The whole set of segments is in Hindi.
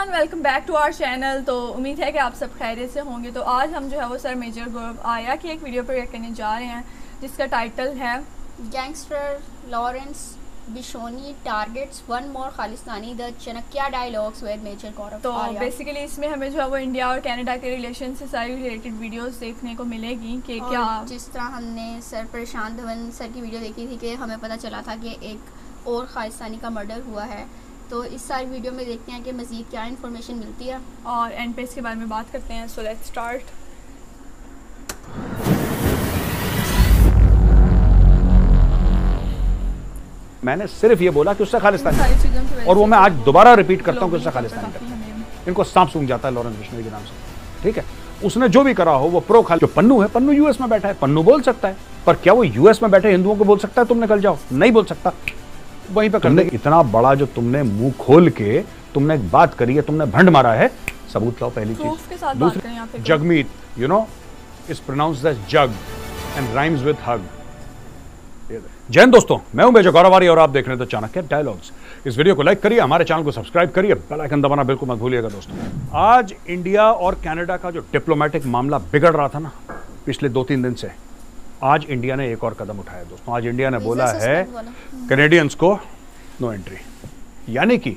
Everyone, welcome back to our channel. तो उम्मीद है कि आप सब खैरियत से होंगे। तो आज हम जो है वो सर मेजर गौरव आर्या की एक वीडियो पर रिएक्ट करने जा रहे हैं जिसका टाइटल है gangster Lawrence Bishnoi targets one more Khalistani the Chanakya dialogues with major Gaurav. तो बेसिकली इसमें हमें जो है वो इंडिया और कनाडा के रिलेशन से सारी रिलेटेड वीडियोस देखने को मिलेगी कि क्या जिस तरह हमने सर प्रशांत धवन सर की वीडियो देखी थी कि हमें पता चला था कि एक और खालिस्तानी का मर्डर हुआ है। तो इस सारी वीडियो में देखते हैं कि मज़ीद क्या इन्फॉर्मेशन मिलती है और एंड पे इसके बारे में बात करते हैं। So let's start. मैंने सिर्फ ये बोला कि उससे खालिस्तानी, और वो मैं आज दोबारा रिपीट करता हूँ कि उससे खालिस्तानी करता है। इनको सांप सूंघ जाता है लॉरेंस बिश्नोई के नाम से। ठीक है, उसने जो भी करा हो वो प्रो खाली। जो पन्नू है, पन्नू यूएस में बैठा है, पन्नू बोल सकता है, पर क्या वो यूएस में बैठे हिंदुओं को बोल सकता है तुम निकल जाओ? नहीं बोल सकता। वहीं पे तुमने इतना बड़ा जो तुमने मुंह खोल के तुमने एक बात करी है, तुमने भंड मारा है, सबूत लाओ। पहली चीज। दूसरी, Jagmeet, you know, is pronounced as jug and rhymes with hug. जय हिंद दोस्तों, मैं हूं मेजर गौरव आर्या और आप देख रहे हैं द चाणक्य डायलॉग्स। इस वीडियो को लाइक करिए, हमारे चैनल को सब्सक्राइब करिए, बेल आइकन दबाना बिल्कुल मत भूलिएगा दोस्तों। आज इंडिया और कनाडा का जो डिप्लोमेटिक मामला बिगड़ रहा था ना पिछले 2-3 दिन से, आज इंडिया ने एक और कदम उठाया दोस्तों। आज इंडिया ने बोला है कैनेडियंस को नो एंट्री, यानी कि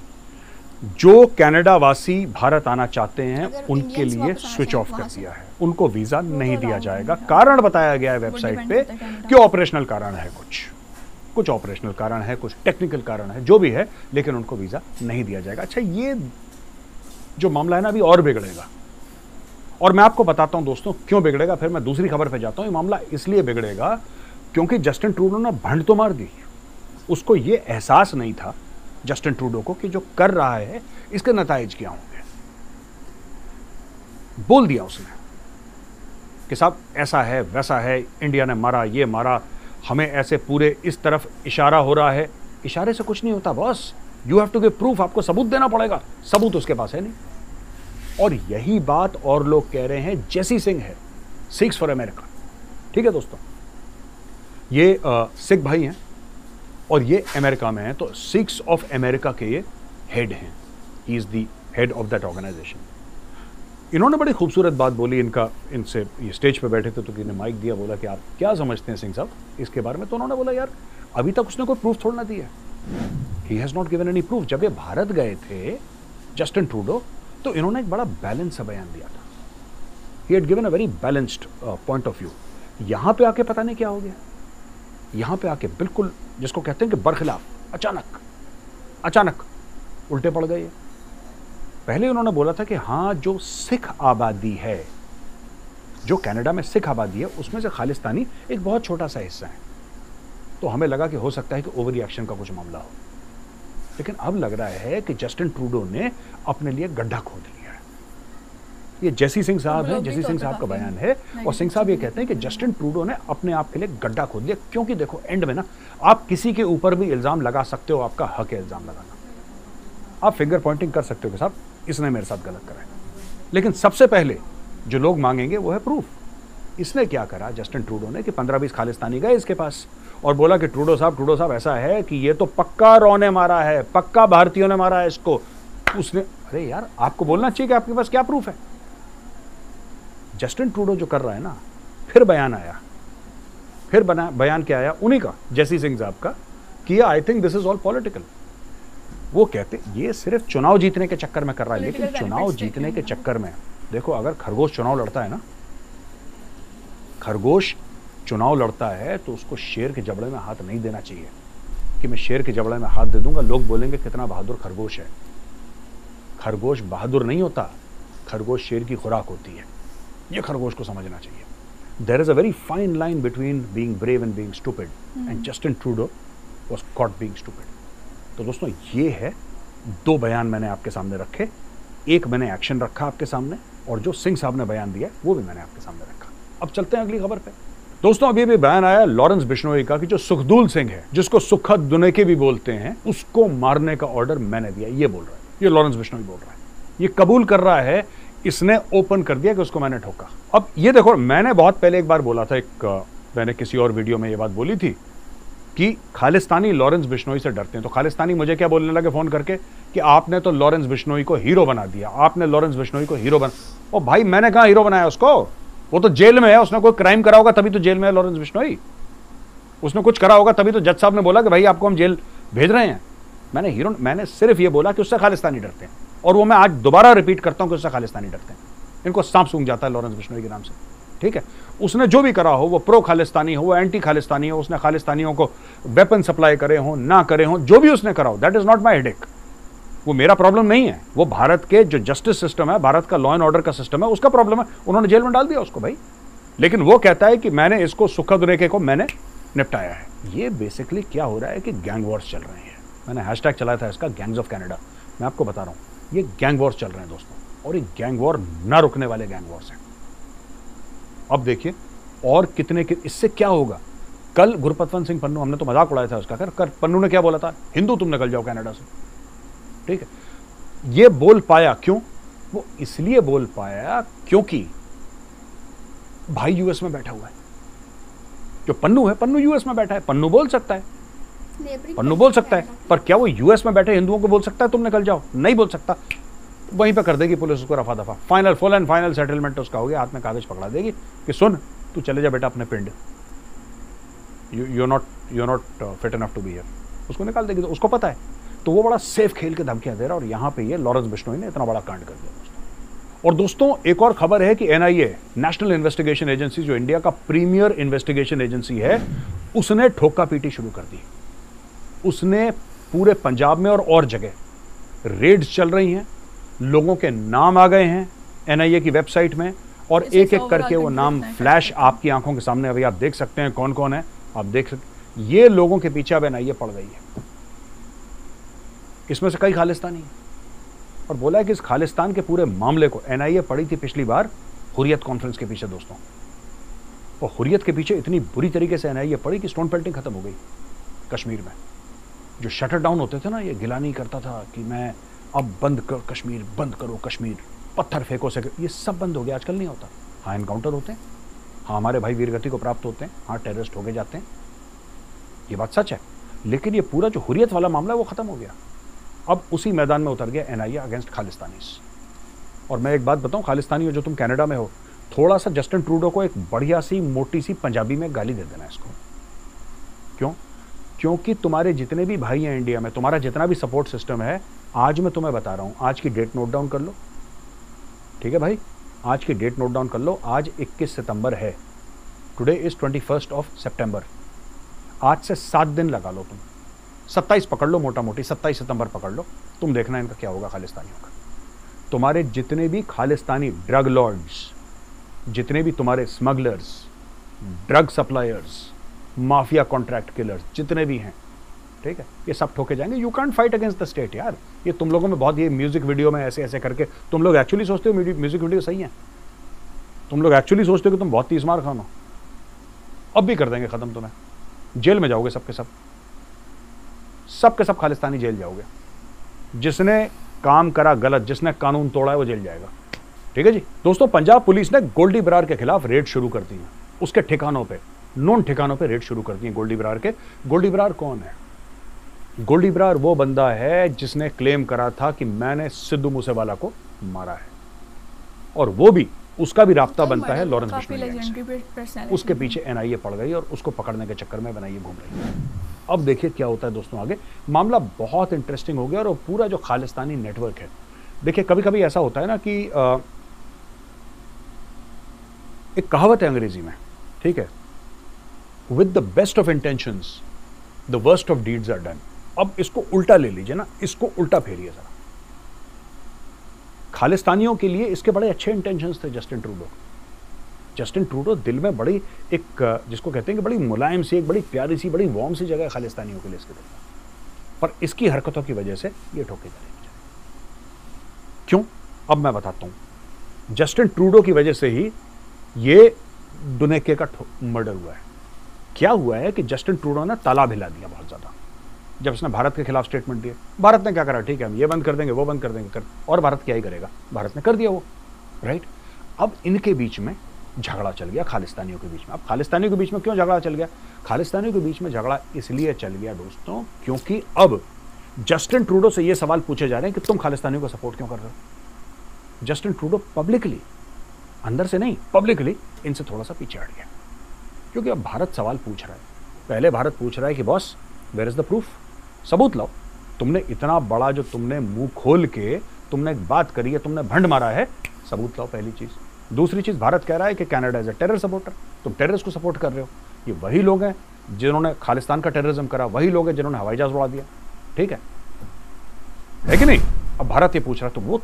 जो कनाडा वासी भारत आना चाहते हैं उनके लिए स्विच ऑफ कर दिया है, उनको वीजा नहीं दिया जाएगा। कारण बताया गया है वेबसाइट पे कि ऑपरेशनल कारण है, कुछ ऑपरेशनल कारण है, कुछ टेक्निकल कारण है, जो भी है, लेकिन उनको वीजा नहीं दिया जाएगा। अच्छा, ये जो मामला है ना अभी और बिगड़ेगा, और मैं आपको बताता हूं दोस्तों क्यों बिगड़ेगा। फिर मैं दूसरी खबर पे जाता हूं। ये मामला इसलिए बिगड़ेगा क्योंकि जस्टिन ट्रूडो ने भंड तो मार दी। उसको ये एहसास नहीं था जस्टिन ट्रूडो को कि जो कर रहा है इसके नताइज क्या होंगे। बोल दिया उसने कि साहब ऐसा है, वैसा है, इंडिया ने मारा, ये मारा, हमें ऐसे पूरे इस तरफ इशारा हो रहा है। इशारे से कुछ नहीं होता boss, you have to give proof. आपको सबूत देना पड़ेगा, सबूत उसके पास है नहीं। और यही बात और लोग कह रहे हैं। जेसी सिंह है, सिख्स फॉर अमेरिका। ठीक है दोस्तों, ये सिख भाई हैं और ये अमेरिका में हैं, तो सिख्स ऑफ अमेरिका के ये हेड हैं। He is the head of that organization. इन्होंने बड़ी खूबसूरत बात बोली। इनसे ये स्टेज पे बैठे थे तो किसी ने माइक दिया, बोला कि आप क्या समझते हैं सिंह साहब इसके बारे में? तो उन्होंने बोला यार अभी तक उसने कोई प्रूफ थोड़ा ना दिया। He has not given any proof. जब ये भारत गए थे जस्टिन ट्रूडो, तो इन्होंने एक बड़ा बैलेंस सा बयान दिया था। He had given a very balanced point of view. यहां पे आके पता नहीं क्या हो गया। यहां पे आके बिल्कुल जिसको कहते हैं कि बरखिलाफ, अचानक उल्टे पड़ गए। पहले उन्होंने बोला था कि हाँ, जो सिख आबादी है, जो कनाडा में सिख आबादी है, उसमें से खालिस्तानी एक बहुत छोटा सा हिस्सा है। तो हमें लगा कि हो सकता है कि ओवर रिएक्शन का कुछ मामला हो। लेकिन अब लग रहा है कि जस्टिन ट्रूडो ने अपने लिए गड्ढा खोद लिया है। ये जेसी सिंह साहब हैं, जेसी सिंह साहब का बयान है, और सिंह साहब ये कहते हैं कि जस्टिन ट्रूडो ने अपने आप के लिए गड्ढा खोद लिया। क्योंकि देखो, एंड में ना आप किसी के ऊपर भी इल्जाम लगा सकते हो, आपका हक है इल्जाम लगाना। आप फिंगर पॉइंटिंग कर सकते हो कि साहब इसने मेरे साथ गलत करा है, लेकिन सबसे पहले जो लोग मांगेंगे वो है प्रूफ। इसने क्या करा जस्टिन ट्रूडो ने कि 15-20 खालिस्तानी गए इसके पास और बोला कि ट्रूडो साहब ऐसा है कि ये तो पक्का रॉ ने मारा है, पक्का भारतीयों ने मारा है इसको। उसने, अरे यार आपको बोलना चाहिए कि आपके पास क्या प्रूफ है। जस्टिन ट्रूडो जो कर रहा है ना, फिर बयान आया, फिर बयान क्या आया उन्हीं का, जेसी सिंह साहब का, कि I think this is all political. वो कहते ये सिर्फ चुनाव जीतने के चक्कर में कर रहा है, लेकिन चुनाव जीतने के चक्कर में देखो, अगर खरगोश चुनाव लड़ता है ना, खरगोश चुनाव लड़ता है तो उसको शेर के जबड़े में हाथ नहीं देना चाहिए कि मैं शेर के जबड़े में हाथ दे दूंगा, लोग बोलेंगे कितना बहादुर खरगोश है। खरगोश बहादुर नहीं होता, खरगोश शेर की खुराक होती है। ये खरगोश को समझना चाहिए। There is a very fine line between being brave and being stupid, and Justin Trudeau was caught being stupid. तो दोस्तों, ये है 2 बयान मैंने आपके सामने रखे। एक मैंने एक्शन रखा आपके सामने, और जो सिंह साहब ने बयान दिया वो भी मैंने आपके सामने रखा। अब चलते हैं अगली खबर पे दोस्तों। अभी भी बयान आया लॉरेंस बिश्नोई का कि जो सुखदूल सिंह है, जिसको सुखद दुनेके भी बोलते हैं, उसको मारने का ऑर्डर मैंने दिया। ये बोल रहा है, ये लॉरेंस बिश्नोई बोल रहा है, ये कबूल कर रहा है, इसने ओपन कर दिया कि उसको मैंने ठोका। अब ये देखो, मैंने बहुत पहले एक बार बोला था, मैंने किसी और वीडियो में ये बात बोली थी कि खालिस्तानी लॉरेंस बिश्नोई से डरते हैं। तो खालिस्तानी मुझे क्या बोलने लगे फ़ोन करके कि आपने तो लॉरेंस बिश्नोई को हीरो बना दिया, आपने लॉरेंस बिश्नोई को हीरो बना। ओ भाई, मैंने कहा हीरो बनाया उसको? वो तो जेल में है, उसने कोई क्राइम करा होगा तभी तो जेल में है लॉरेंस बिश्नोई। उसने कुछ करा होगा तभी तो जज साहब ने बोला कि भाई आपको हम जेल भेज रहे हैं। मैंने सिर्फ ये बोला कि उससे खालिस्तानी डरते हैं, और वो मैं आज दोबारा रिपीट करता हूं कि उससे खालिस्तानी डरते हैं। इनको सांप सूंघ जाता है लॉरेंस बिश्नोई के नाम से, ठीक है। उसने जो भी करा हो, वो प्रो खालिस्तानी हो, वो एंटी खालिस्तानी हो, उसने खालिस्तानियों को वेपन सप्लाई करे हो ना करे हो, जो भी उसने करा हो, that is not my headache. वो मेरा प्रॉब्लम नहीं है, वो भारत के जो जस्टिस सिस्टम है, भारत का लॉ एंड ऑर्डर का सिस्टम है, उसका प्रॉब्लम है। उन्होंने जेल में डाल दिया उसको भाई, लेकिन वो कहता है कि मैंने इसको सुखद रेखे को मैंने निपटाया है। ये बेसिकली क्या हो रहा है कि गैंग वॉर्स चल रहे हैं। मैंने हैशटैग चलाया था इसका, गैंग्स ऑफ कनाडा। मैं आपको बता रहा हूं, ये गैंग वॉर्स चल रहे हैं दोस्तों, और ये गैंग वॉर ना रुकने वाले गैंग वॉर्स हैं। अब देखिए और कितने इससे क्या होगा। कल गुरपतवंत सिंह पन्नू, हमने तो मजाक उड़ाया था उसका, कर पन्नू ने क्या बोला था, हिंदू तुम निकल जाओ कनाडा से, ठीक है। ये बोल पाया क्यों? वो इसलिए बोल पाया क्योंकि भाई यूएस में बैठा हुआ है। जो पन्नू है, पन्नू यूएस में बैठा है, पन्नू बोल सकता है, पन्नू बोल सकता है, पर क्या वो यूएस में बैठे हिंदुओं को बोल सकता है तुम निकल जाओ? नहीं बोल सकता। वहीं पे कर देगी पुलिस उसको रफा दफा, final full and final settlement उसका हो गया, हाथ में कागज पकड़ा देगी कि सुन तू चले जा बेटा अपने पिंड, you not fit enough to be here, उसको निकाल देगी। तो उसको पता है, तो वो बड़ा सेफ खेल के धमकियां दे रहा है, और यहां पे ये लॉरेंस बिश्नोई ने इतना बड़ा कांड कर दिया दोस्तों। और दोस्तों एक और खबर है कि एनआईए, नेशनल इन्वेस्टिगेशन एजेंसी, जो इंडिया का प्रीमियर इन्वेस्टिगेशन एजेंसी है, उसने ठोका पीटी शुरू कर दी। उसने पूरे पंजाब में और जगह रेड्स चल रही हैं, लोगों के नाम आ गए हैं एनआईए की वेबसाइट में, और एक एक करके वो नाम फ्लैश आपकी आंखों के सामने अभी आप देख सकते हैं कौन कौन है। आप देख सकते ये लोगों के पीछे अब एनआईए पड़ गई है। इसमें से कई खालिस्तानी है, और बोला है कि इस खालिस्तान के पूरे मामले को एनआईए पड़ी थी पिछली बार हुर्रियत कॉन्फ्रेंस के पीछे दोस्तों, और हुर्रियत के पीछे इतनी बुरी तरीके से एनआईए पड़ी कि स्टोन पेल्टिंग खत्म हो गई कश्मीर में। जो शटर डाउन होते थे ना, ये गिलानी करता था कि मैं अब बंद कर कश्मीर, बंद करो कश्मीर, पत्थर फेंको से, ये सब बंद हो गया, आजकल नहीं होता। हाँ एनकाउंटर होते हैं, हाँ हमारे भाई वीरगति को प्राप्त होते हैं, हाँ टेररिस्ट हो गए जाते हैं, ये बात सच है, लेकिन ये पूरा जो हुर्रियत वाला मामला है वो खत्म हो गया। अब उसी मैदान में उतर गया एनआईए अगेंस्ट खालिस्तानीज। और मैं एक बात बताऊं, खालिस्तानी हो जो तुम कनाडा में हो, थोड़ा सा जस्टिन ट्रूडो को एक बढ़िया सी मोटी सी पंजाबी में गाली दे देना इसको। क्यों? क्योंकि तुम्हारे जितने भी भाई हैं इंडिया में, तुम्हारा जितना भी सपोर्ट सिस्टम है, आज मैं तुम्हें बता रहा हूं, आज की डेट नोट डाउन कर लो, ठीक है भाई, आज की डेट नोट डाउन कर लो। आज 21 सितंबर है, टुडे इज 21 ऑफ सितंबर। आज से 7 दिन लगा लो तुम, 27 पकड़ लो, मोटा मोटी 27 सितंबर पकड़ लो, तुम देखना इनका क्या होगा खालिस्तानियों का। तुम्हारे जितने भी खालिस्तानी ड्रग लॉर्ड्स, जितने भी तुम्हारे smugglers, drug suppliers, mafia contract killers, जितने भी हैं, ठीक है, ये सब ठोके जाएंगे। You can't fight against the state यार। ये तुम लोगों में बहुत, ये म्यूजिक वीडियो में ऐसे ऐसे करके तुम लोग एक्चुअली सोचते हो म्यूजिक वीडियो सही है, तुम लोग एक्चुअली सोचते हो कि तुम बहुत तीस मार खानो। अब भी कर देंगे खत्म, तुम्हें जेल में जाओगे सबके सब खालिस्तानी जेल जाओगे। जिसने काम करा गलत, जिसने कानून तोड़ा है, वो जेल जाएगा, ठीक है जी। दोस्तों पंजाब पुलिस ने गोल्डी बरार के खिलाफ रेड शुरू कर दी है, उसके ठिकानों पे, नोन ठिकानों पे रेड शुरू कर दी है गोल्डी बरार के। गोल्डी बरार कौन है? गोल्डी बरार वो बंदा है जिसने क्लेम करा था कि मैंने सिद्धू मूसेवाला को मारा है, और वो भी, उसका भी राब्ता बनता है लॉरेंस बिश्नोई से। उसके पीछे एनआईए पड़ गई और उसको पकड़ने के चक्कर में एनआईए घूम रही है। अब देखिए क्या होता है दोस्तों आगे, मामला बहुत इंटरेस्टिंग हो गया। और पूरा जो खालिस्तानी नेटवर्क है, देखिए कभी कभी ऐसा होता है ना कि एक कहावत है अंग्रेजी में, ठीक है, with the best of intentions the worst of deeds are done. अब इसको उल्टा ले लीजिए ना, इसको उल्टा फेरिए जरा। खालिस्तानियों के लिए इसके बड़े अच्छे इंटेंशंस थे जस्टिन ट्रूडो दिल में बड़ी एक, जिसको कहते हैं कि बड़ी मुलायम सी, एक बड़ी प्यारी सी, बड़ी वार्म सी जगह खालिस्तानियों के लिए इसके दिल में, पर इसकी हरकतों की वजह से ये ठोके जा रही है। क्यों? अब मैं बताता हूं। जस्टिन ट्रूडो की वजह से ही ये डुनेके का मर्डर हुआ है। क्या हुआ है कि जस्टिन ट्रूडो ने ताला हिला दिया बहुत ज्यादा, जब उसने भारत के खिलाफ स्टेटमेंट दिए। भारत ने क्या करा, ठीक है हम ये बंद कर देंगे, वो बंद कर देंगे, और भारत क्या ही करेगा, भारत ने कर दिया वो, राइट। अब इनके बीच में झगड़ा चल गया खालिस्तानियों के बीच में। अब खालिस्तानियों के बीच में क्यों झगड़ा चल गया? खालिस्तानियों के बीच में झगड़ा इसलिए चल गया दोस्तों क्योंकि अब जस्टिन ट्रूडो से ये सवाल पूछे जा रहे हैं कि तुम खालिस्तानियों को सपोर्ट क्यों कर रहे हो। जस्टिन ट्रूडो पब्लिकली, अंदर से नहीं, पब्लिकली इनसे थोड़ा सा पीछे हट गया क्योंकि अब भारत सवाल पूछ रहा है। पहले भारत पूछ रहा है कि boss where is the proof, सबूत लाओ। तुमने इतना बड़ा जो तुमने मुंह खोल के तुमने एक बात करी है, तुमने भंड मारा है, सबूत लाओ, पहली चीज। दूसरी चीज, भारत कह रहा है कि Canada is a terror supporter, तुम टेररिस्ट को सपोर्ट कर रहे हो। ये वही लोग हैं जिन्होंने खालिस्तान का टेररिज्म करा, वही लोग हैं जिन्होंने हवाई जहाज उड़ा दिया, ठीक है कि नहीं? अब भारत ये पूछ रहा है, तो वो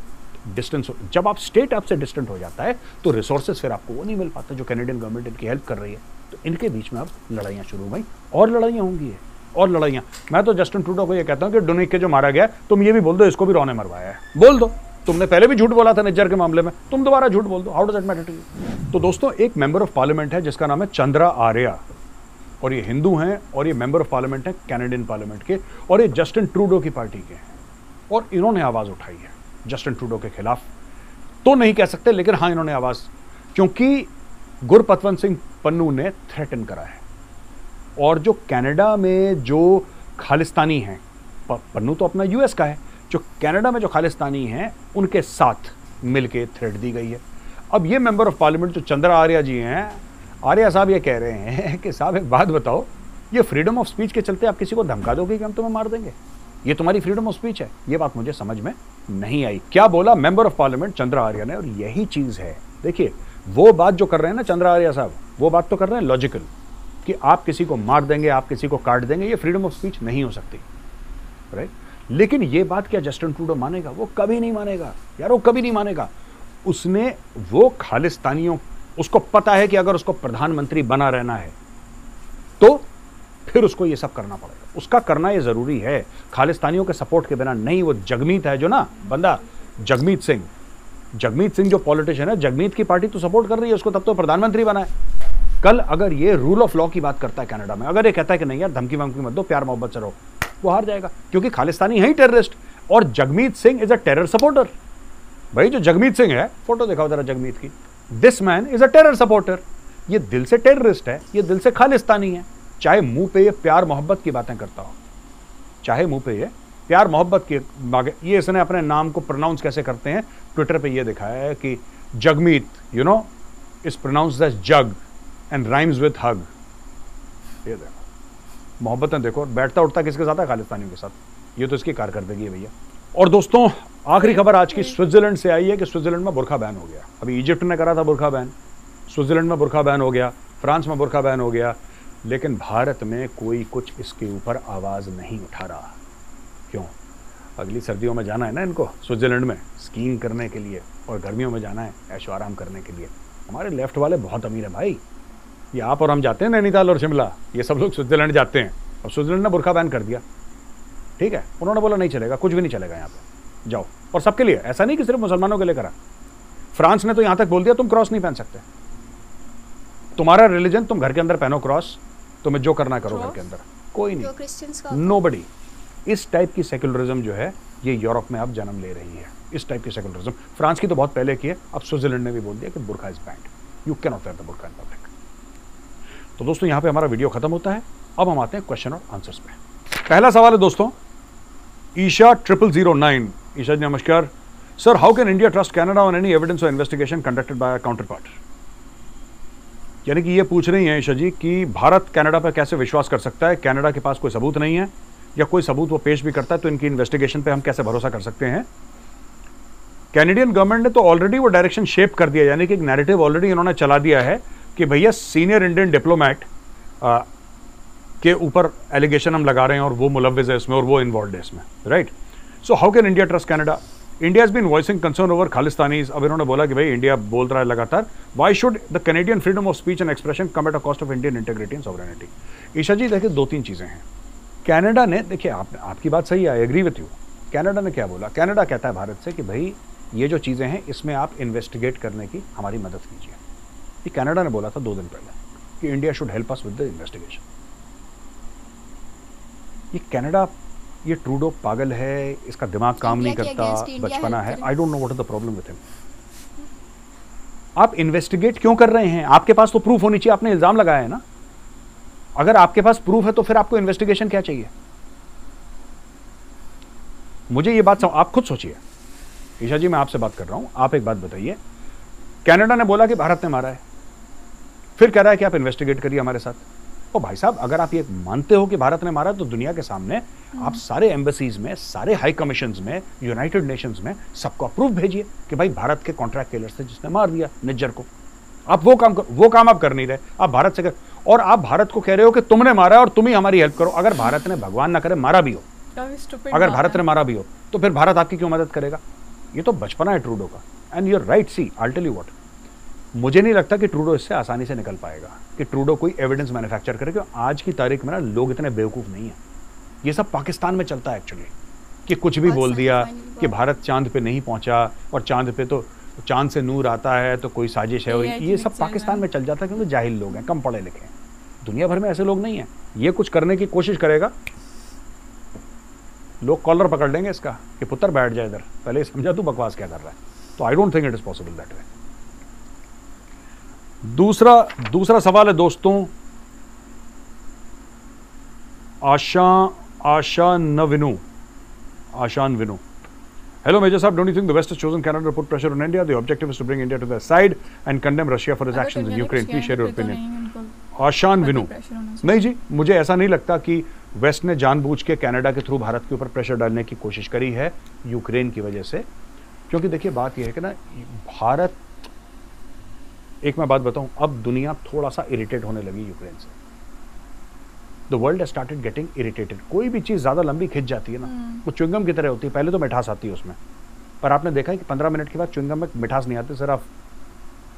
डिस्टेंस, जब आप स्टेट आपसे डिस्टेंट हो जाता है तो रिसोर्सेज फिर आपको वो नहीं मिल पाता जो कैनेडियन गवर्नमेंट इनकी हेल्प कर रही है। तो इनके बीच में अब लड़ाइयाँ शुरू हो गई और लड़ाइयाँ होंगी, और लड़ाइयाँ। मैं तो जस्टिन ट्रूडो को ये कहता हूँ कि डोनिक के जो मारा गया, तुम ये भी बोल दो इसको भी रॉ ने मरवाया है, बोल दो। तुमने पहले भी झूठ बोला था निज्जर के मामले में, तुम दोबारा झूठ बोल दो, how does that matter to you? तो दोस्तों एक मेंबर ऑफ पार्लियामेंट है जिसका नाम है चंद्रा आर्या, और ये हिंदू हैं और ये मेंबर ऑफ पार्लियामेंट है कैनेडियन पार्लियामेंट के, और ये जस्टिन ट्रूडो की पार्टी के हैं, और इन्होंने आवाज उठाई है जस्टिन ट्रूडो के खिलाफ। तो नहीं कह सकते, लेकिन हाँ इन्होंने आवाज, क्योंकि गुरपतवंत सिंह पन्नू ने थ्रेटन करा है। और जो कनाडा में जो खालिस्तानी हैं, पन्नू तो अपना यूएस का है, जो कनाडा में जो खालिस्तानी हैं उनके साथ मिलके थ्रेट दी गई है। अब ये मेंबर ऑफ पार्लियामेंट जो चंद्रा आर्या जी हैं, आर्या साहब ये कह रहे हैं कि साहब एक बात बताओ, ये फ्रीडम ऑफ स्पीच के चलते आप किसी को धमका दोगे कि हम तुम्हें मार देंगे? ये तुम्हारी फ्रीडम ऑफ स्पीच है? ये बात मुझे समझ में नहीं आई। क्या बोला member of parliament Chandra Arya ने, और यही चीज है। देखिए वो बात जो कर रहे हैं ना चंद्रा आर्या साहब, वो बात तो कर रहे हैं लॉजिकल, कि आप किसी को मार देंगे, आप किसी को काट देंगे, ये फ्रीडम ऑफ स्पीच नहीं हो सकती, राइट? लेकिन ये बात क्या जस्टिन ट्रूडो मानेगा? वो कभी नहीं मानेगा यार, वो कभी नहीं मानेगा। उसने वो खालिस्तानियों, उसको पता है कि अगर उसको प्रधानमंत्री बना रहना है तो फिर उसको ये सब करना पड़ेगा, उसका करना ये जरूरी है। खालिस्तानियों के सपोर्ट के बिना नहीं। वो जगमीत है जो ना बंदा, जगमीत सिंह जो पॉलिटिशियन है, जगमीत की पार्टी तो सपोर्ट कर रही है उसको, तब तो प्रधानमंत्री बना है। कल अगर ये रूल ऑफ लॉ की बात करता है कनाडा में, अगर ये कहता है कि नहीं यार धमकी वमकी मत दो, प्यार मोहब्बत से रहो, वो हार जाएगा, क्योंकि खालिस्तानी है ही टेररिस्ट। और Jagmeet Singh is a terror supporter. भाई जो जगमीत सिंह है, फोटो दिखाओ जरा जगमीत की, this man is a terror supporter. ये दिल से टेररिस्ट है, ये दिल से खालिस्तानी है। चाहे मुंह पे ये प्यार मोहब्बत की बातें करता हो, चाहे मुंह पे ये प्यार मोहब्बत की बातें, ये इसने अपने नाम को प्रोनाउंस कैसे करते हैं, ट्विटर पे ये दिखाया है कि Jagmeet you know is pronounced as jug and rhymes with hug. ये देखो मोहब्बतें, देखो बैठता उठता किसके साथ है? खालिस्तानियों के साथ। ये तो इसकी कारकर्दगी है भैया। और दोस्तों आखिरी खबर आज की स्विट्जरलैंड से आई है कि स्विट्जरलैंड में बुर्का बैन हो गया। अभी इजिप्ट ने करा था बुर्का बैन, स्विट्जरलैंड में बुर्का बैन हो गया, फ्रांस में बुर्का बैन हो गया, लेकिन भारत में कोई कुछ इसके ऊपर आवाज़ नहीं उठा रहा। क्यों? अगली सर्दियों में जाना है ना इनको स्विट्जरलैंड में स्कीइंग करने के लिए, और गर्मियों में जाना है ऐशो आराम करने के लिए। हमारे लेफ्ट वाले बहुत अमीर हैं भाई, ये आप और हम जाते हैं नैनीताल और शिमला, ये सब लोग स्विट्जरलैंड जाते हैं। अब स्विट्जरलैंड ने बुर्का बैन कर दिया, ठीक है, उन्होंने बोला नहीं चलेगा, कुछ भी नहीं चलेगा यहाँ पे, जाओ। और सबके लिए, ऐसा नहीं कि सिर्फ मुसलमानों के लिए करा। फ्रांस ने तो यहाँ तक बोल दिया तुम क्रॉस नहीं पहन सकते, तुम्हारा रिलीजन, तुम घर के अंदर पहनो क्रॉस, तुम्हें जो करना करो घर के अंदर, कोई नहीं, नोबडी। इस टाइप की सेक्युलरिज्म जो है ये यूरोप में अब जन्म ले रही है। इस टाइप की सेक्युलरिज्म फ्रांस की तो बहुत पहले की है, अब स्विट्जरलैंड ने भी बोल दिया कि बुर्का is banned, you can not wear the बुर्का इन पब्लिक। तो दोस्तों यहाँ पे हमारा वीडियो खत्म होता है, अब हम आते हैं क्वेश्चन और आंसर्स पे। पहला सवाल है दोस्तों ईशा 0009। ईशा जी नमस्कार sir, how can India trust Canada on any evidence और investigation conducted by a counterpart? यानी कि ये पूछ रही हैं ईशा जी कि भारत कनाडा पर कैसे विश्वास कर सकता है, कनाडा के पास कोई सबूत नहीं है, या कोई सबूत वो पेश भी करता है तो इनकी इन्वेस्टिगेशन पे हम कैसे भरोसा कर सकते हैं? कैनेडियन गवर्नमेंट ने तो ऑलरेडी वो डायरेक्शन शेप कर दिया, यानी कि एक नैरेटिव ऑलरेडी इन्होंने चला दिया है कि भैया सीनियर इंडियन डिप्लोमेट के ऊपर एलिगेशन हम लगा रहे हैं और वो मुलव्विज़ है इसमें और वो इन्वॉल्व है इसमें, right? So how can India trust Canada? India has been voicing concern over Khalistanis. अब इन्होंने बोला कि भाई इंडिया बोल रहा है लगातार, why should the Canadian freedom of speech and expression come at a cost of Indian integrity and sovereignty? Isha ji देखिए दो तीन चीज़ें हैं। कनाडा ने, देखिए आपकी बात सही है, I agree with you. Canada ने क्या बोला? कनाडा कहता है भारत से कि भाई ये जो चीज़ें हैं इसमें आप इन्वेस्टिगेट करने की हमारी मदद कीजिए। ये कनाडा ने बोला था 2 दिन पहले कि India should help us with the investigation. ये कनाडा, ये ट्रूडो पागल है, इसका दिमाग काम नहीं करता, बचपना है, I don't know what is the problem with him. आप इन्वेस्टिगेट क्यों कर रहे हैं? आपके पास तो प्रूफ होनी चाहिए, आपने इल्जाम लगाया है ना। अगर आपके पास प्रूफ है तो फिर आपको इन्वेस्टिगेशन क्या चाहिए? मुझे ये बात आप खुद सोचिए। ईशा जी, मैं आपसे बात कर रहा हूं, आप एक बात बताइए, कनाडा ने बोला कि भारत ने मारा है, फिर कह रहा है कि आप इन्वेस्टिगेट करिए हमारे साथ। ओ भाई साहब, अगर आप ये मानते हो कि भारत ने मारा तो दुनिया के सामने आप सारे एम्बेसीज में, सारे हाई कमीशंस में, यूनाइटेड नेशंस में सबको प्रूफ भेजिए कि भाई भारत के कॉन्ट्रैक्ट किलर से जिसने मार दिया निज्जर को। आप वो काम आप कर नहीं रहे, आप भारत से और आप भारत को कह रहे हो कि तुमने मारा है और तुम ही हमारी हेल्प करो। अगर भारत ने, भगवान ना करे, मारा भी हो, अगर भारत ने मारा भी हो तो फिर भारत आपकी क्यों मदद करेगा? ये तो बचपना है ट्रूडो का। And you're right, see I tell you what, मुझे नहीं लगता कि ट्रूडो इससे आसानी से निकल पाएगा, कि ट्रूडो कोई एविडेंस मैन्युफैक्चर करे। क्योंकि आज की तारीख में ना लोग इतने बेवकूफ नहीं है। ये सब पाकिस्तान में चलता है एक्चुअली, कि कुछ भी बोल दिया कि भारत चांद पे नहीं पहुंचा और चांद पे तो चांद से नूर आता है तो कोई साजिश है। और ये सब पाकिस्तान में चल जाता है क्योंकि जाहिल लोग हैं, कम पढ़े लिखे हैं। दुनिया भर में ऐसे लोग नहीं है। ये कुछ करने की कोशिश करेगा, लोग कॉलर पकड़ लेंगे इसका कि पुत्र बैठ जाए इधर, पहले समझा तू बकवास क्या कर रहा है। तो I don't think it is possible that way. दूसरा सवाल है दोस्तों, आशान विनु। Hello, Major Saab, don't you think the West has chosen Canada to put pressure on India? The objective is to bring India to their side and condemn Russia for its actions in Ukraine. Please share your opinion. आशान विनु, नहीं जी, मुझे ऐसा नहीं लगता कि वेस्ट ने जानबूझ के कनाडा के थ्रू भारत के ऊपर प्रेशर डालने की कोशिश करी है यूक्रेन की वजह से। क्योंकि देखिए बात यह है कि ना, भारत, एक मैं बात बताऊं, अब दुनिया थोड़ा सा इरिटेट होने लगी यूक्रेन से। The world has started getting irritated. कोई भी चीज़ ज़्यादा लंबी खिंच जाती है ना, वो च्युइंगम की तरह होती है। पहले तो मिठास आती है उसमें, पर आपने देखा है कि 15 मिनट के बाद च्युइंगम में मिठास नहीं आती, सिर्फ आप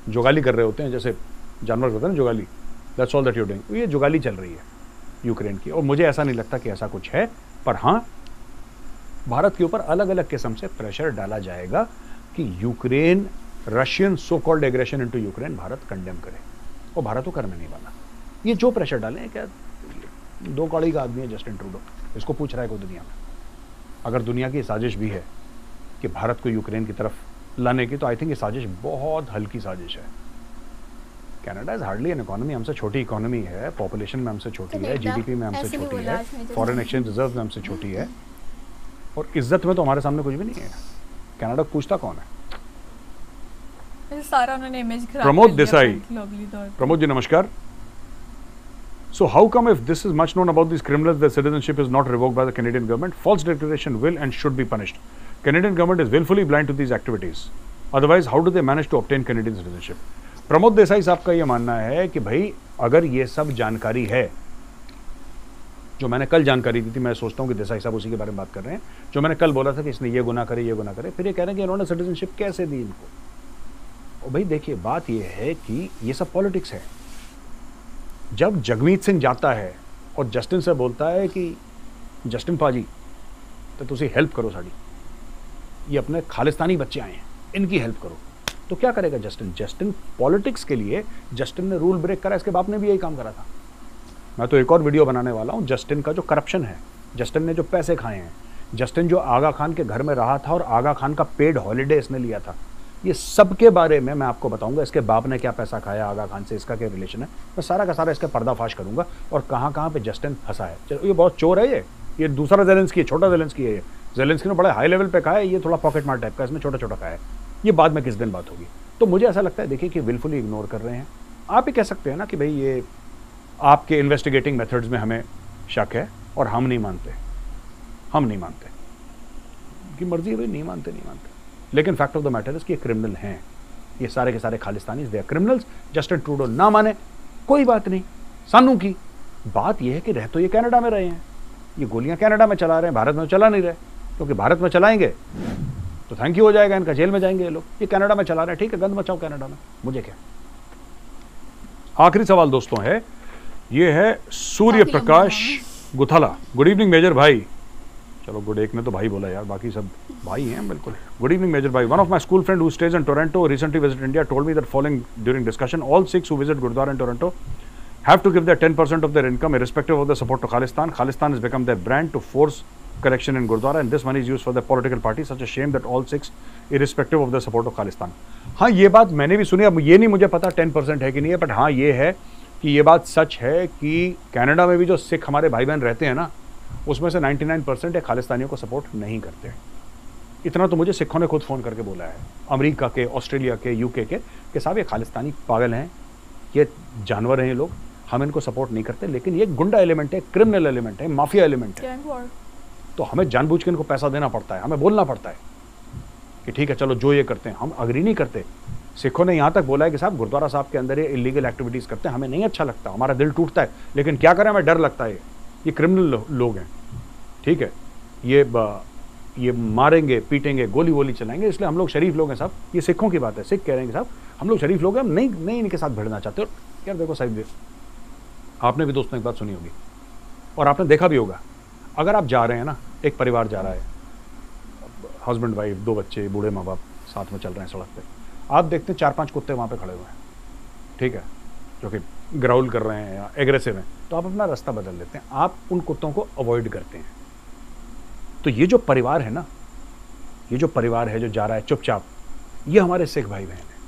जुगाली कर रहे होते हैं, जैसे जानवर होते हैं ना जुगाली। That's all that you doing. ये जुगाली चल रही है यूक्रेन की, और मुझे ऐसा नहीं लगता कि ऐसा कुछ है। पर हाँ, भारत के ऊपर अलग अलग किस्म से प्रेशर डाला जाएगा कि Ukraine, Russian so called aggression into Ukraine Bharat condemn करे, और भारत को करने नहीं वाला। ये जो प्रेशर डालें, क्या दो कौड़ी का आदमी है जस्टिन ट्रूडो, इसको पूछ रहा है कोई दुनिया में। अगर दुनिया की साजिश भी है कि भारत को यूक्रेन की तरफ लाने की, तो आई थिंक ये साजिश बहुत हल्की साजिश है। Canada is hardly an economy, हमसे छोटी इकोनॉमी है, पॉपुलेशन में हमसे छोटी है, जीडीपी में हमसे छोटी है, फॉरेन एक्सचेंज रिजर्व में हमसे छोटी है, और इज्जत में तो हमारे सामने कुछ भी नहीं है। कनाडा पूछता कौन है? सारा उन्होंने इमेज खराब। प्रमोद देसाई, प्रमोद जी नमस्कार। So how come if this is much known about these criminals, their citizenship is not revoked by the Canadian government? False declaration will and should be punished. Canadian government is willfully blind to these activities. Otherwise, how do they manage to obtain Canadian citizenship? Pramod Desai साहब का ये मानना है कि भाई अगर ये सब जानकारी है, जो मैंने कल जानकारी दी थी, मैं सोचता हूँ कि देसाई साहब उसी के बारे में बात कर रहे हैं, जो मैंने कल बोला था कि इसने ये गुनाह करे, ये गुनाह करे, फिर ये कह रहे हैं कि इन्होंने सिटीजनशिप कैसे दी इनको। और भाई देखिए बात ये है कि ये सब पॉलिटिक्स है। जब जगमीत सिंह जाता है और जस्टिन से बोलता है कि जस्टिन पाजी तो तुसी हेल्प करो साड़ी, ये अपने खालिस्तानी बच्चे आए हैं, इनकी हेल्प करो, तो क्या करेगा जस्टिन? जस्टिन पॉलिटिक्स के लिए जस्टिन ने रूल ब्रेक करा, इसके बाप ने भी यही काम करा था। मैं तो एक और वीडियो बनाने वाला हूँ जस्टिन का जो करप्शन है, जस्टिन ने जो पैसे खाए हैं, जस्टिन जो आगा खान के घर में रहा था और आगा खान का पेड हॉलीडे इसने लिया था, ये सब के बारे में मैं आपको बताऊंगा। इसके बाप ने क्या पैसा खाया आगा खान से, इसका क्या रिलेशन है, मैं सारा का सारा इसका पर्दाफाश करूंगा, और कहाँ कहाँ पे जस्टिन फंसा है। चलो ये बहुत चोर है, ये दूसरा जेलेंस्की है, छोटा जेलेंस्की है। ये जेलेंस्की ने बड़े हाई लेवल पे खाया है, ये थोड़ा पॉकेट मार टाइप का, इसमें छोटा छोटा खाया है। ये बाद में किस दिन बात होगी। तो मुझे ऐसा लगता है देखिए कि विलफुली इग्नोर कर रहे हैं। आप ही कह सकते हैं ना कि भाई ये आपके इन्वेस्टिगेटिंग मेथड्स में हमें शक है और हम नहीं मानते, की मर्जी है भाई, नहीं मानते। लेकिन fact of the matter is कि ये क्रिमिनल हैं, ये सारे के सारे Khalistani, they are criminals. Justin Trudeau ना माने कोई बात नहीं, सानू की बात यह है कि रह तो ये कनाडा में रहे हैं, ये गोलियां कनाडा में चला रहे हैं, भारत में चला नहीं रहे, क्योंकि भारत में चलाएंगे तो थैंक यू हो जाएगा इनका, जेल में जाएंगे ये लोग। ये कनाडा में चला रहे हैं, ठीक है, गंद मचाओ कनाडा में, मुझे क्या। आखिरी सवाल दोस्तों है, ये है Surya Prakash गुथाला। Good evening major भाई। चलो गुड, एक ने तो भाई बोला यार, बाकी सब भाई हैं बिल्कुल। गुड इवनिंग मेजर भाई। One of my school friend who stays in Toronto recently visited India told me that following during discussion, all Sikhs who visit Gurdwara in Toronto have to give their 10% of their income irrespective of the support to Khalistan. Khalistan has become their brand to force collection in Gurdwara and this money is used for the political party. Such a shame that all Sikhs, irrespective of the support of Khalistan. हाँ ये बात मैंने भी सुनी, अब ये नहीं मुझे पता 10% है कि नहीं है, बट हाँ ये है कि ये बात सच है कि कनाडा में भी जो सिख हमारे भाई बहन रहते हैं ना, उसमें से 99% है खालिस्तानियों को सपोर्ट नहीं करते। इतना तो मुझे सिखों ने खुद फ़ोन करके बोला है, अमेरिका के, ऑस्ट्रेलिया के, यूके के, कि साहब ये खालिस्तानी पागल हैं, ये जानवर हैं ये लोग, हम इनको सपोर्ट नहीं करते, लेकिन ये गुंडा एलिमेंट है, क्रिमिनल एलिमेंट है, माफिया एलिमेंट है, तो हमें जानबूझ के इनको पैसा देना पड़ता है, हमें बोलना पड़ता है कि ठीक है चलो जो ये करते हैं, हम अग्री नहीं करते। सिखों ने यहाँ तक बोला है कि साहब गुरुद्वारा साहब के अंदर ये इलीगल एक्टिविटीज़ करते हैं, हमें नहीं अच्छा लगता, हमारा दिल टूटता है, लेकिन क्या करें, हमें डर लगता है, ये क्रिमिनल लोग हैं, ठीक है, ये मारेंगे, पीटेंगे, गोली वोली चलाएंगे, इसलिए हम लोग शरीफ लोग हैं साहब। ये सिखों की बात है, सिख कह रहे हैं कि साहब हम लोग शरीफ लोग हैं, हम नहीं इनके साथ भिड़ना चाहते। और यार देखो साहिब, आपने भी दोस्तों एक बात सुनी होगी और आपने देखा भी होगा, अगर आप जा रहे हैं ना, एक परिवार जा रहा है, हस्बैंड वाइफ, 2 बच्चे, बूढ़े माँ बाप साथ में चल रहे हैं सड़क पे, आप देखते हैं 4-5 कुत्ते वहाँ पे खड़े हुए हैं, ठीक है, जो कि ग्राउल कर रहे हैं या एग्रेसिव हैं, तो आप अपना रास्ता बदल लेते हैं, आप उन कुत्तों को अवॉइड करते हैं। तो ये जो परिवार है ना, ये जो परिवार है जो जा रहा है चुपचाप, ये हमारे सिख भाई बहन हैं,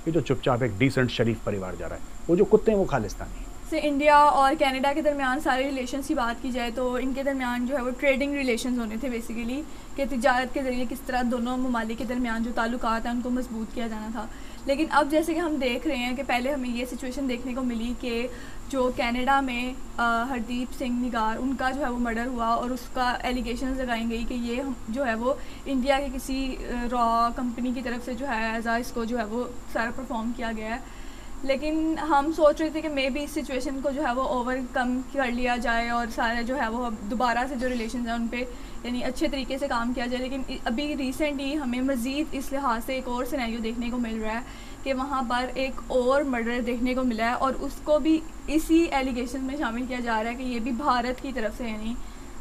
ये जो चुपचाप एक डिसेंट शरीफ परिवार जा रहा है, वो जो कुत्ते हैं वो खालिस्तानी हैं। से इंडिया और कनाडा के दरमियान सारे रिलेशंस की बात की जाए तो इनके दरमियान जो है वो ट्रेडिंग रिलेशंस होने थे बेसिकली, कि तिजारत के ज़रिए किस तरह दोनों ममालिक के दरमियान जो ताल्लुकात हैं उनको मजबूत किया जाना था। लेकिन अब जैसे कि हम देख रहे हैं कि पहले हमें ये सिचुएशन देखने को मिली कि जो कनाडा में हरदीप सिंह निगार, उनका जो है वो मर्डर हुआ और उसका एलिगेशंस लगाई गई कि ये जो है वो इंडिया के किसी रॉ कंपनी की तरफ से जो है एज इसको जो है वो सारा परफॉर्म किया गया है। लेकिन हम सोच रहे थे कि मे बी इस सिचुएशन को जो है वो ओवरकम कर लिया जाए और सारे जो है वो दोबारा से जो रिलेशन हैं उन पे यानी अच्छे तरीके से काम किया जाए। लेकिन अभी रिसेंटली हमें मज़ीद इस लिहाज से एक और सिनेरियो देखने को मिल रहा है कि वहाँ पर एक और मर्डर देखने को मिला है और उसको भी इसी एलिगेशन में शामिल किया जा रहा है कि ये भी भारत की तरफ से यानी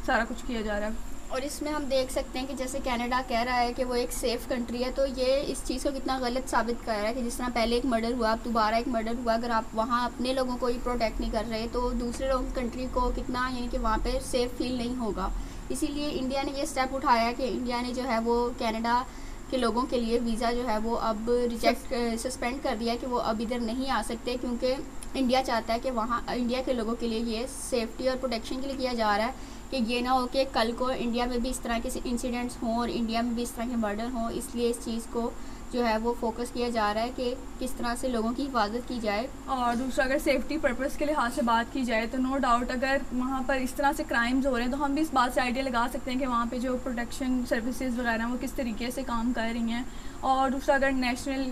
सारा कुछ किया जा रहा है। और इसमें हम देख सकते हैं कि जैसे कनाडा कह रहा है कि वो एक सेफ़ कंट्री है, तो ये इस चीज़ को कितना गलत साबित कर रहा है कि जिस तरह पहले एक मर्डर हुआ, अब दोबारा एक मर्डर हुआ, अगर आप वहाँ अपने लोगों को ही प्रोटेक्ट नहीं कर रहे तो दूसरे लोगों कंट्री को कितना यानी कि वहाँ पे सेफ़ फील नहीं होगा। इसीलिए इंडिया ने ये स्टेप उठाया कि इंडिया ने जो है वो कनाडा के लोगों के लिए वीज़ा जो है वो अब सस्पेंड कर दिया कि वो अब इधर नहीं आ सकते, क्योंकि इंडिया चाहता है कि वहाँ इंडिया के लोगों के लिए ये सेफ्टी और प्रोटेक्शन के लिए किया जा रहा है कि ये ना हो कि कल को इंडिया में भी इस तरह के इंसिडेंट्स हों और इंडिया में भी इस तरह के मर्डर हों। इसलिए इस चीज़ को जो है वो फोकस किया जा रहा है कि किस तरह से लोगों की हिफाजत की जाए। और दूसरा अगर सेफ्टी पर्पस के लिहाज से बात की जाए तो नो डाउट अगर वहाँ पर इस तरह से क्राइम्स हो रहे हैं तो हम भी इस बात से आइडिया लगा सकते हैं कि वहाँ पे जो प्रोटेक्शन सर्विसेज वगैरह वो किस तरीके से काम कर रही हैं। और दूसरा अगर नेशनल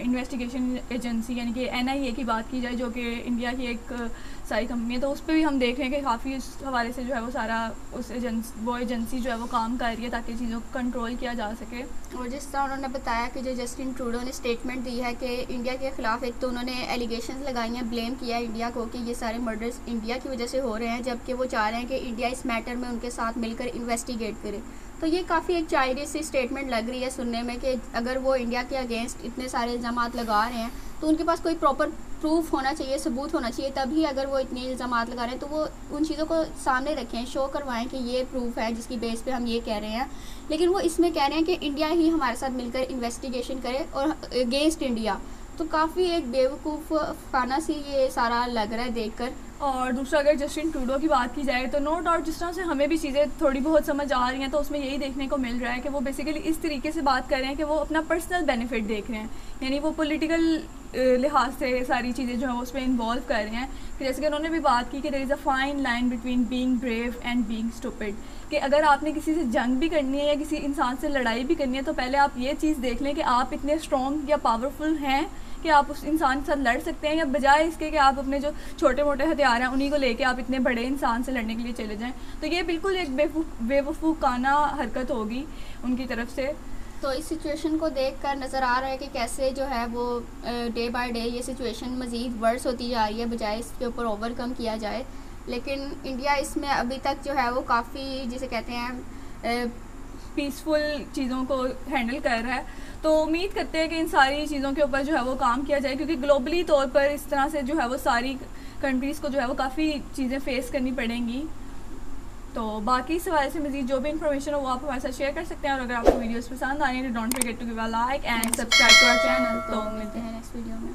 इन्वेस्टिगेशन एजेंसी यानी कि NIA की बात की जाए जो कि इंडिया की एक सारी कंपनी है, तो उस पर भी हम देख रहे हैं कि काफ़ी उस हवाले से जो है वो सारा वो एजेंसी जो है वो काम कर रही है ताकि चीज़ों को कंट्रोल किया जा सके। और जिस तरह उन्होंने बताया कि जो जस्टिन ट्रूडो ने स्टेटमेंट दी है कि इंडिया के ख़िलाफ़ एक तो उन्होंने एलिगेशंस लगाई हैं, ब्लेम किया है इंडिया को कि ये सारे मर्डर्स इंडिया की वजह से हो रहे हैं, जबकि वो चाह रहे हैं कि इंडिया इस मैटर में उनके साथ मिलकर इन्वेस्टिगेट करे। तो ये काफ़ी एक चाइल्डिश सी स्टेटमेंट लग रही है सुनने में कि अगर वो इंडिया के अगेंस्ट इतने सारे इल्ज़ाम लगा रहे हैं तो उनके पास कोई प्रॉपर प्रूफ होना चाहिए, सबूत होना चाहिए, तभी अगर वो इतने इल्ज़ाम लगा रहे हैं तो वो उन चीज़ों को सामने रखें, शो करवाएं कि ये प्रूफ है जिसकी बेस पे हम ये कह रहे हैं। लेकिन वो इसमें कह रहे हैं कि इंडिया ही हमारे साथ मिलकर इन्वेस्टिगेशन करे और अगेंस्ट इंडिया, तो काफ़ी एक बेवकूफ़ खाना सी ये सारा लग रहा है देखकर। और दूसरा अगर जस्टिन ट्रूडो की बात की जाए तो नो डाउट जिस तरह से हमें भी चीज़ें थोड़ी बहुत समझ आ रही हैं तो उसमें यही देखने को मिल रहा है कि वो बेसिकली इस तरीके से बात कर रहे हैं कि वो अपना पर्सनल बेनिफिट देख रहे हैं, यानी वो पॉलिटिकल लिहाज से सारी चीज़ें जो है उसमें इन्वॉल्व कर रहे हैं। कि जैसे कि उन्होंने भी बात की कि there is a fine line between being brave and being stupid, कि अगर आपने किसी से जंग भी करनी है या किसी इंसान से लड़ाई भी करनी है तो पहले आप ये चीज़ देख लें कि आप इतने स्ट्रॉन्ग या पावरफुल हैं कि आप उस इंसान के साथ लड़ सकते हैं, या बजाय इसके कि आप अपने जो छोटे मोटे हथियार हैं उन्हीं को लेके आप इतने बड़े इंसान से लड़ने के लिए चले जाएं। तो ये बिल्कुल एक बेवकूफ़ाना हरकत होगी उनकी तरफ से। तो इस सिचुएशन को देखकर नज़र आ रहा है कि कैसे जो है वो डे बाय डे ये सिचुएशन मज़ीद वर्स होती जा रही है, बजाय इसके ऊपर ओवरकम किया जाए। लेकिन इंडिया इसमें अभी तक जो है वो काफ़ी जिसे कहते हैं पीसफुल चीज़ों को हैंडल कर रहा है। तो उम्मीद करते हैं कि इन सारी चीज़ों के ऊपर जो है वो काम किया जाए, क्योंकि ग्लोबली तौर पर इस तरह से जो है वो सारी कंट्रीज़ को जो है वो काफ़ी चीज़ें फेस करनी पड़ेंगी। तो बाकी इस हवाले से मजीद जो भी इन्फॉर्मेशन हो वो आप हमारे साथ शेयर कर सकते हैं, और अगर आपको वीडियोस पसंद आ रही है तो don't forget to give a like and subscribe to our channel. तो मिलते हैं नेक्स्ट वीडियो में।